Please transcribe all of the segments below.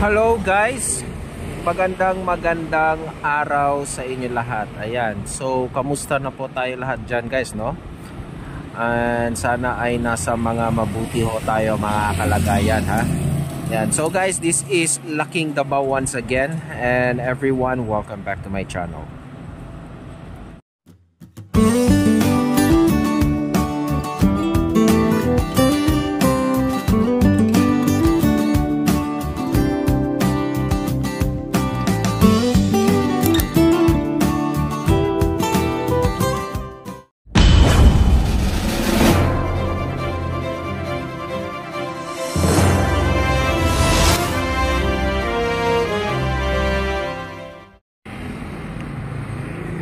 Hello guys, magandang araw sa inyo lahat. Ayan, so kamusta na po tayo lahat dyan guys, no? And sana ay nasa mga mabuti ho tayo mga kalagayan, ha? Ayan, so guys, this is Laking Davao once again. And everyone, welcome back to my channel.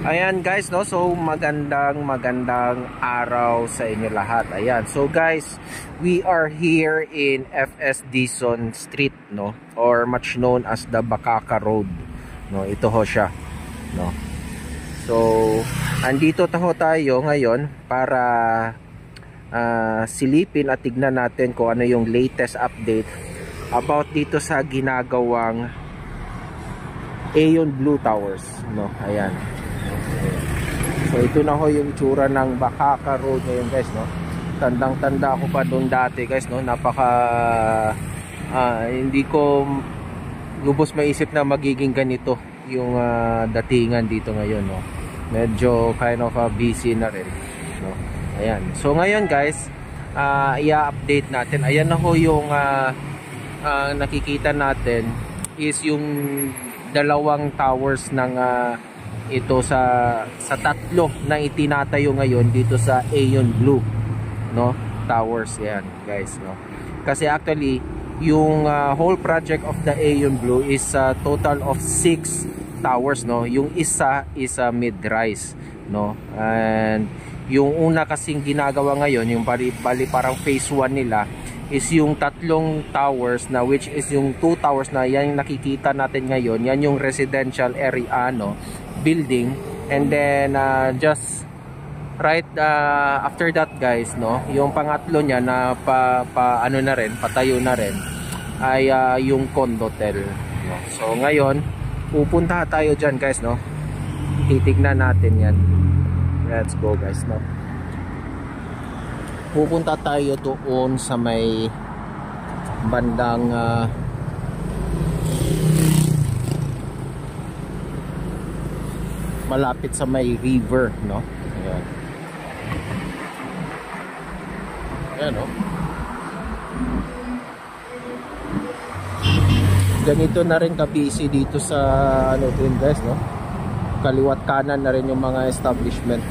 Ayan guys, no, so magandang araw sa inyo lahat. Ayan, so guys, we are here in FS Dizon Street, no, or much known as the Bakaka Road, no. Ito ho siya, no. So andito tayo ngayon para silipin at tignan natin kung ano yung latest update about dito sa ginagawang Aeon Blue Towers, no. Ayan. So ito na ho yung itsura ng Bakaka Road ngayon guys, no. Tandang-tanda ako pa doon dati guys, no. Hindi ko lubos maisip na magiging ganito yung datingan dito ngayon, no. Medyo kind of busy na rin, no. Ayan. So ngayon guys, i-update natin. Ayan na ho yung nakikita natin is yung dalawang towers ng ito sa tatlo na itinatayo ngayon dito sa Aeon Blue, no, Towers. Yan guys, no. Kasi actually yung whole project of the Aeon Blue is a total of 6 towers, no. Yung isa is a mid-rise, no, and yung una kasing ginagawa ngayon, yung bali parang phase 1 nila is yung tatlong towers na which is yung 2 towers na yan yung nakikita natin ngayon. Yan yung residential area, no, building, and then just right after that guys, no, yung pangatlo niya na ano na rin, patayo na rin ay yung condotel, no. So ngayon pupunta tayo dyan guys, no. Titignan natin yan. Let's go guys, no. Pupunta tayo doon sa may bandang malapit sa may river, no. Ayan. Ayan, no. Ganito na rin ka-busy dito sa ano din guys, no. Kaliwat kanan na rin yung mga establishment.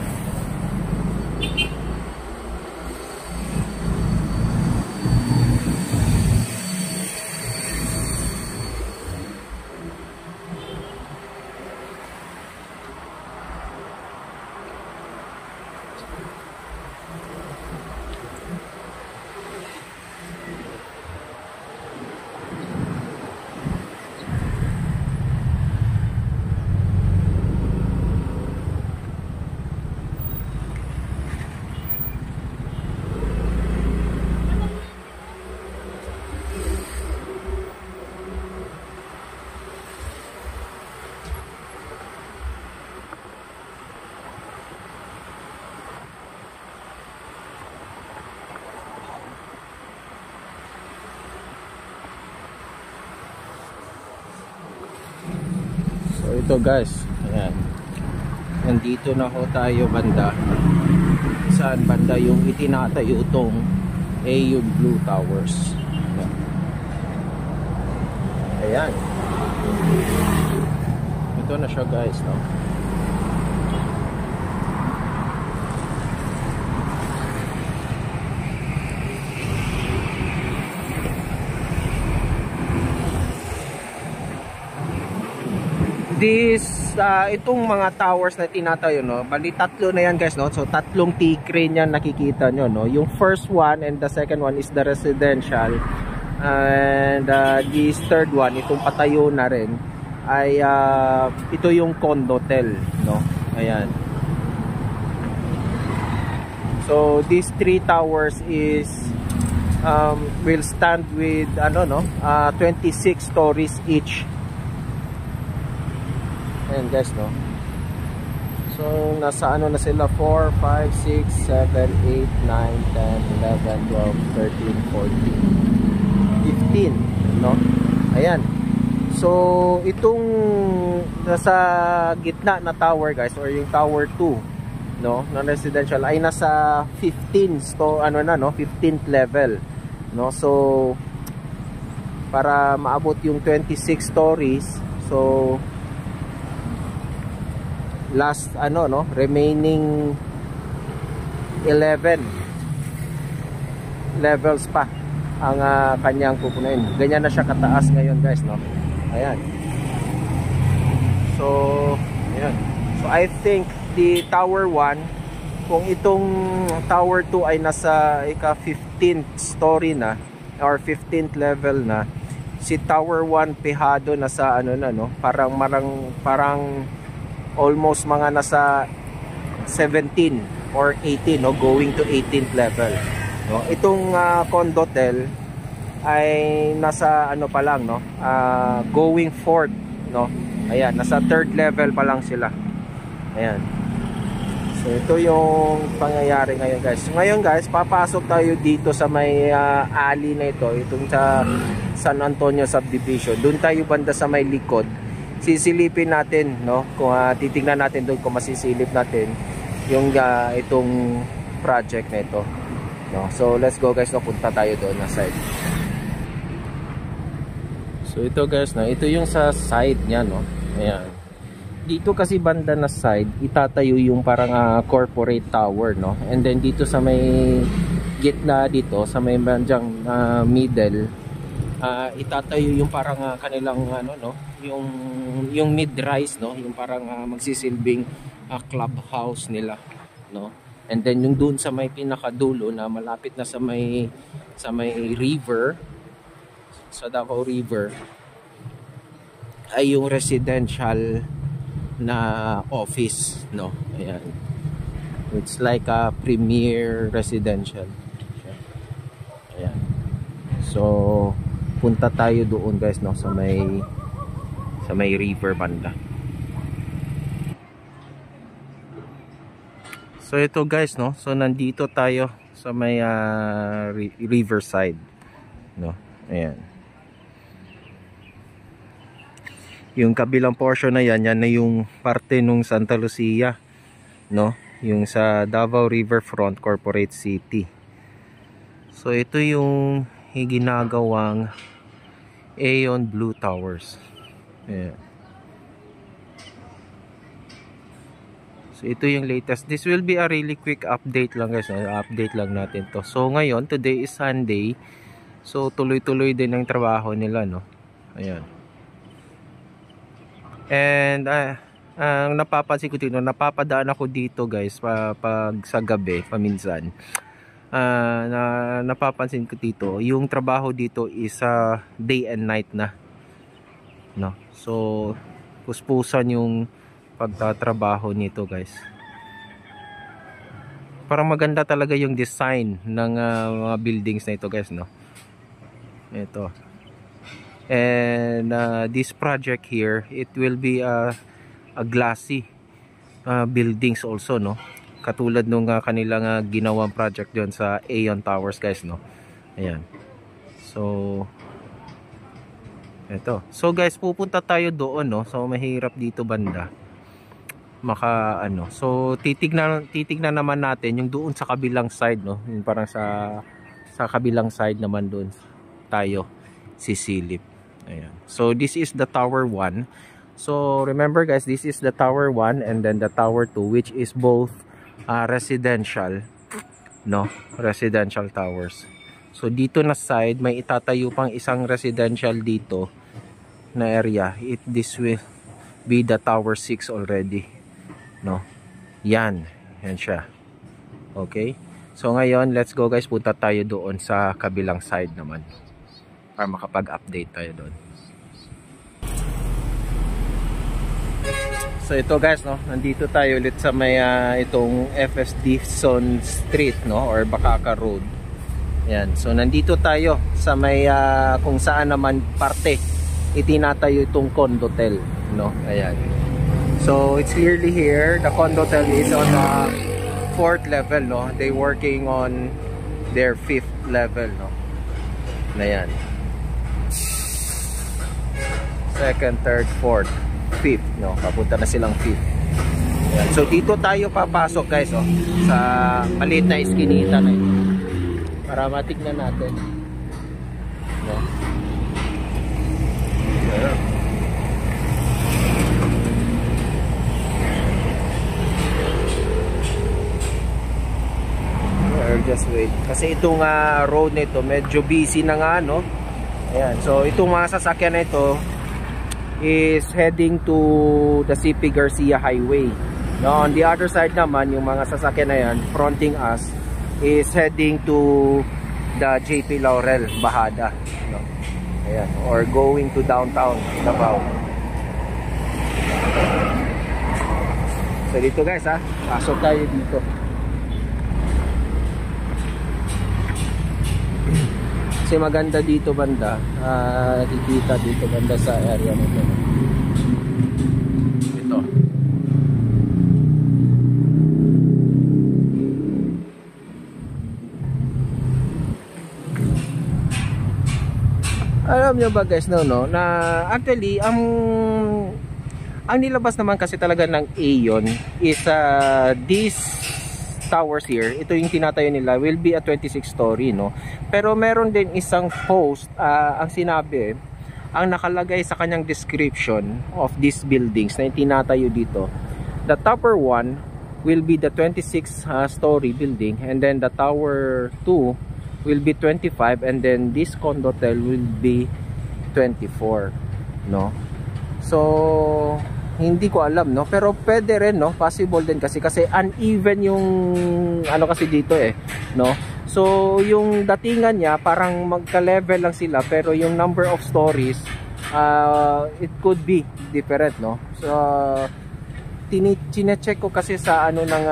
Ito guys, ayan. Nandito na ho tayo banda. Saan banda yung itinatayo itong Aeon Blue Towers. Ayan. Ito na siya guys, no. Itong mga towers na tinatayo, no, bali tatlo na yan guys, no. So tatlong T-crane yan nakikita nyo, no. Yung first one and the second one is the residential, and this third one, itong patayo na rin ay ito yung condotel, no. Ayan. So these 3 towers is will stand with 26 stories each. Ayan guys, no. So nasa na sila, 4, 5, 6, 7, 8, 9, 10, 11, 12, 13, 14, 15, no. Ayan. So itong nasa gitna na tower guys, or yung tower 2, no, na residential, ay nasa 15th level, no. So para maabot yung 26 stories, so last remaining 11 levels pa ang kanyang pupunuin. Ganyan na siya kataas ngayon guys, no. Ayan. So ayan. So I think the tower 1, kung itong tower 2 ay nasa ika 15th story na or 15th level na, si tower 1 pihado na sa parang almost mga nasa 17 or 18, no, going to 18th level, no. Itong condotel ay nasa pa lang, no, going 4th, no. Ayan, nasa 3rd level pa lang sila. Ayan. So ito yung pangyayari ngayon guys. Ngayon guys, papasok tayo dito sa may alley na ito, itong sa San Antonio subdivision. Doon tayo banda sa may likod. Sisilipin natin, no, kung titingnan natin doon kung masisilip natin yung itong project na ito, no. So let's go guys, no, punta tayo doon na side. So ito guys, no, ito yung sa side niya, no. Ayan. Dito kasi banda na side, itatayo yung parang corporate tower, no. And then dito sa may gitna dito, sa may bandang middle, itatayo yung parang kanilang yung mid-rise, no, yung parang magsisilbing clubhouse nila, no. And then yung doon sa may pinakadulo na malapit na sa may river, sa Davao River, ay yung residential na office, no. Ayan. It's like a premier residential. Ayan. So punta tayo doon guys, no, sa may river banda. So ito guys, no, so nandito tayo sa may riverside, no. Ayan. Yung kabilang portion na yan na yung parte nung Santa Lucia, no, yung sa Davao Riverfront Corporate City. So ito yung ginagawang Aeon Blue Towers. Ayan. So ito yung latest. This will be a really quick update lang guys, no? Update lang natin to. So ngayon, today is Sunday, so tuloy-tuloy din ang trabaho nila, no. Ayan. And ang napapansin ko dito, napapadaan ako dito guys pag sa gabi paminsan. Napapansin ko dito, yung trabaho dito is day and night na, no. So puspusan yung pagtatrabaho nito guys. Parang maganda talaga yung design ng mga buildings na ito guys, no. Ito. And this project here, it will be a glassy buildings also, no. Katulad nung kanilang ginawang project doon sa Aeon Towers guys, no. Ayan. So ito. So guys, pupunta tayo doon, no. So mahirap dito banda. So titignan naman natin yung doon sa kabilang side, no. Yung parang sa kabilang side naman doon tayo sisilip. Ayan. So this is the tower 1. So remember guys, this is the tower 1 and then the tower 2, which is both residential, no, residential towers. So dito na side may itatayo pang isang residential dito na area. This will be the tower 6 already, no. Yan siya. Okay, so ngayon let's go guys, punta tayo doon sa kabilang side naman para makapag-update tayo doon. So ito guys, no, nandito tayo ulit sa may itong FS Dixon Street, no, or Bakaka Road. Ayan. So nandito tayo sa may kung saan naman parte itinatayo itong Condotel, no? Ayan. So it's clearly here, the Condotel is on the 4th level, no? They working on their 5th level, no? Ayan. 2nd, 3rd, 4th, 5th, no? Papunta na silang 5th. Ayan. So dito tayo papasok, guys, oh, sa maliit na iskinita na ito. Para matignan natin, no? Ayan. Just wait. Kasi itong road nito medyo busy na nga, no? Ayan. So itong mga sasakyan na ito is heading to the CP Garcia Highway. No, on the other side naman, yung mga sasakyan na yan fronting us is heading to the JP Laurel Bahada, no? Ayan. Or going to downtown Davao. So dito, guys, pasok tayo dito. Kasi maganda dito banda, nakikita dito banda sa area nito. Ito. Alam nyo ba, guys, no, na actually ang nilabas naman kasi talaga ng Aeon is this towers here, ito yung tinatayo nila, will be a 26 story, no? Pero meron din isang post, ang sinabi, ang nakalagay sa kanyang description of these buildings na tinatayo dito, the tower 1 will be the 26 story building, and then the tower 2 will be 25, and then this Condotel will be 24, no? So hindi ko alam, no, pero pwede rin, no, possible din kasi uneven yung ano kasi dito, no. So yung datingan niya parang magka-level lang sila, pero yung number of stories it could be different, no. So chine-check ko kasi sa ano ng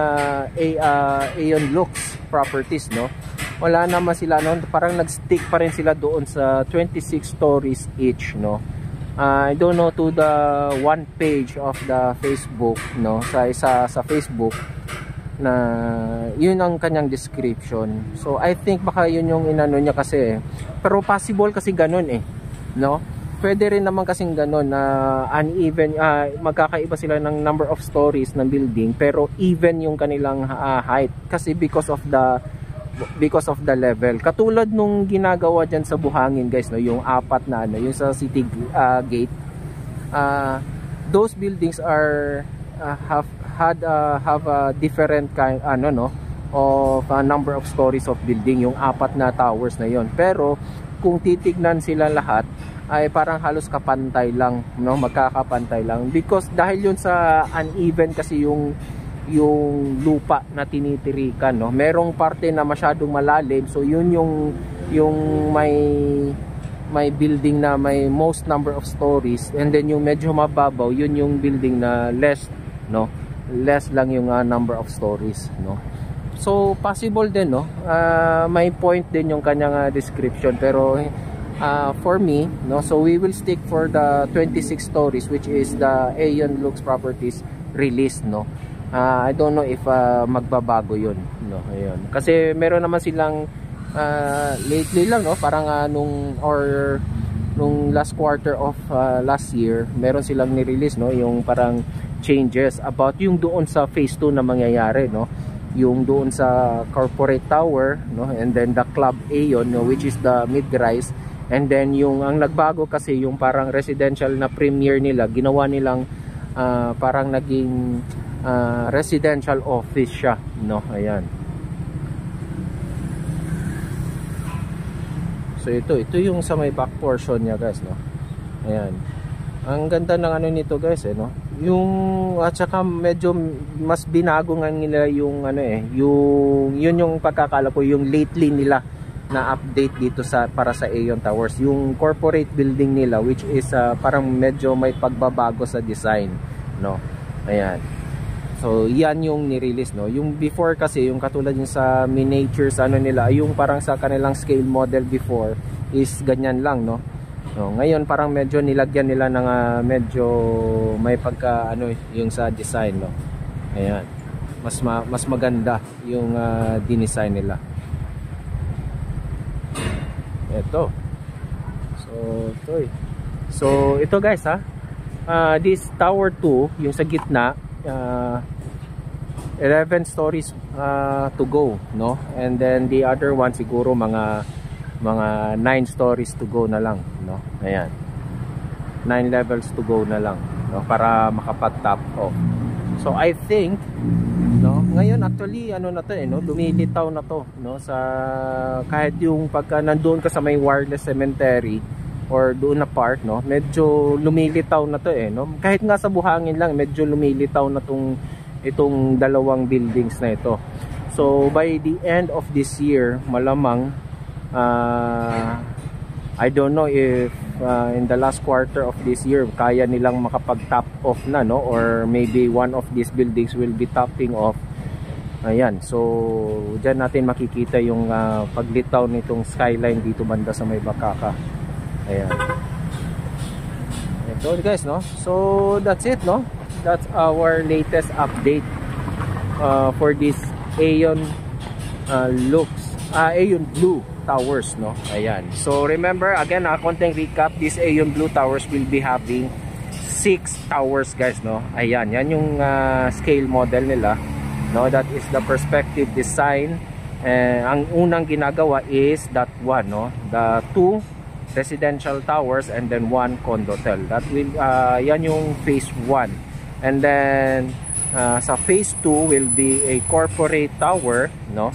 Aeon Lux Properties, no. Wala naman sila, no, parang nag-stick pa rin sila doon sa 26 stories each, no. I don't know to the one page of the Facebook, no, sa Facebook na yun ang kanyang description. So I think baka yun yung inano niya kasi, pero possible kasi ganun, no. Pwede rin naman kasing ganun na uneven, magkakaiba sila ng number of stories ng building pero even yung kanilang height kasi because of the level. Katulad nung ginagawa dyan sa Buhangin, guys, no, yung apat na ano, yung sa city gate, those buildings are have a different kind no of number of stories of building, yung apat na towers na yon. Pero kung titignan sila lahat ay parang halos kapantay lang, no, magkakapantay lang because dahil yun sa uneven kasi yung lupa na tinitirikan, no, merong parte na masyadong malalim, so yun yung may building na may most number of stories, and then yung medyo mababaw, yun yung building na less, no, less lang yung number of stories, no. So possible din, no, may point din yung kanyang description, pero for me, no, so we will stick for the 26 stories which is the Aeon Lux Properties release, no. I don't know if magbabago yun, no. Ayun. Kasi meron naman silang lately lang, no, parang nung last quarter of last year, meron silang ni-release, no, yung parang changes about yung doon sa phase 2 na mangyayari, no, yung doon sa corporate tower, no, and then the Club Aeon, no, which is the mid-rise, and then yung ang nagbago kasi yung parang residential na premiere nila, ginawa nilang parang naging residential office siya, no. Ayan. So ito yung sa may back portion niya, guys, no. Ayan. Ang ganda ng ano nito, guys, no. Yung at saka medyo mas binago nga nila yung ano yung pagkakala ko yung lately nila na update dito para sa Aeon Towers, yung corporate building nila which is parang medyo may pagbabago sa design, no. Ayan. So yan yung ni-release, no. Yung before kasi, yung katulad yung sa miniatures ano nila, yung parang sa kanilang scale model before is ganyan lang, no. So, ngayon parang medyo nilagyan nila ng medyo may pagka ano yung sa design, no. Ayan. Mas maganda yung dinesign nila. Ito. So ito guys, this tower 2, yung sa gitna, 11 stories to go, no? And then the other one siguro mga 9 stories to go na lang, no? Ayan. 9 levels to go na lang, no, para makapag-top off. So I think, no, ngayon actually ano na to no, lumilitaw na to, no, sa kahit yung pagka nandoon ka sa may wireless cemetery or doon na part, no, medyo lumilitaw na to no. Kahit nga sa buhangin lang medyo lumilitaw na itong dalawang buildings na ito. So by the end of this year, malamang I don't know if in the last quarter of this year kaya nilang makapag-top off na, no, or maybe one of these buildings will be topping off. Ayan, so dyan natin makikita yung paglitaw nitong skyline dito banda sa may Bakaka. Ayan. Ito guys, no, so that's it, no, that's our latest update for this Aeon Aeon Blue Towers, no. Ayan. So remember again, konting recap, this Aeon Blue Towers will be having 6 towers guys, no. Ayan, yan yung scale model nila, no. That is the perspective design. Ang unang ginagawa is that one, no, the 2 residential towers and then 1 condotel. That will yan yung phase 1. And then sa phase 2 will be a corporate tower, no.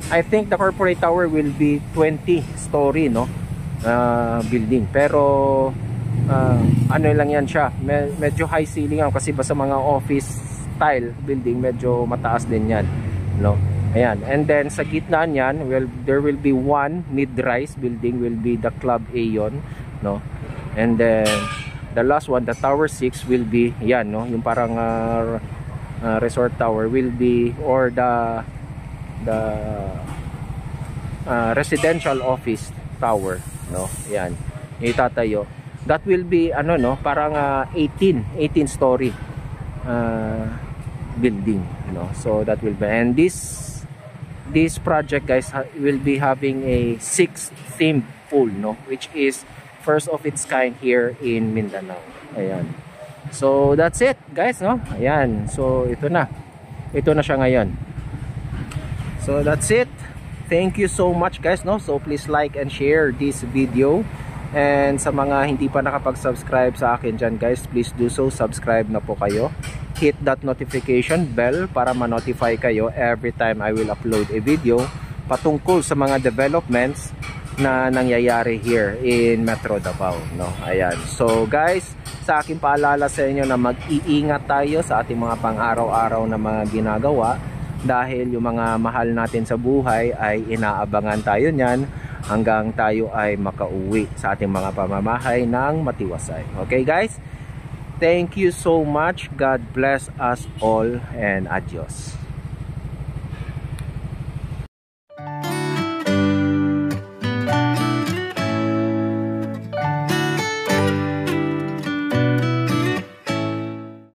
I think the corporate tower will be 20 story, no, building. Pero ano lang yan siya, medyo high ceiling kasi basta mga office style building, medyo mataas din yan, no. Ayan, and then sa gitna niyan, there will be one mid-rise building, will be the Club Aeon, no. And then the last one, the tower 6 will be yan, no, yung parang resort tower will be, or the residential office tower, no. Yan itatayo, that will be ano, no, parang 18 story building, no. So that will be, and this project guys will be having a 6th themed pool, no, which is first of its kind here in Mindanao. Ayan, so that's it guys, no. Ayan, so ito na siya ngayon. So that's it. Thank you so much guys, no. So please like and share this video. And sa mga hindi pa nakapag-subscribe sa akin dyan guys, please do so. Subscribe na po kayo. Hit that notification bell para ma-notify kayo every time I will upload a video patungkol sa mga developments na nangyayari here in Metro Davao, no. Ayan. So guys, sa akin paalala sa inyo na mag-iingat tayo sa ating mga pang-araw-araw na mga ginagawa. Dahil yung mga mahal natin sa buhay ay inaabangan tayo niyan hanggang tayo ay makauwi sa ating mga pamamahay ng matiwasay. Okay guys? Thank you so much. God bless us all and adios.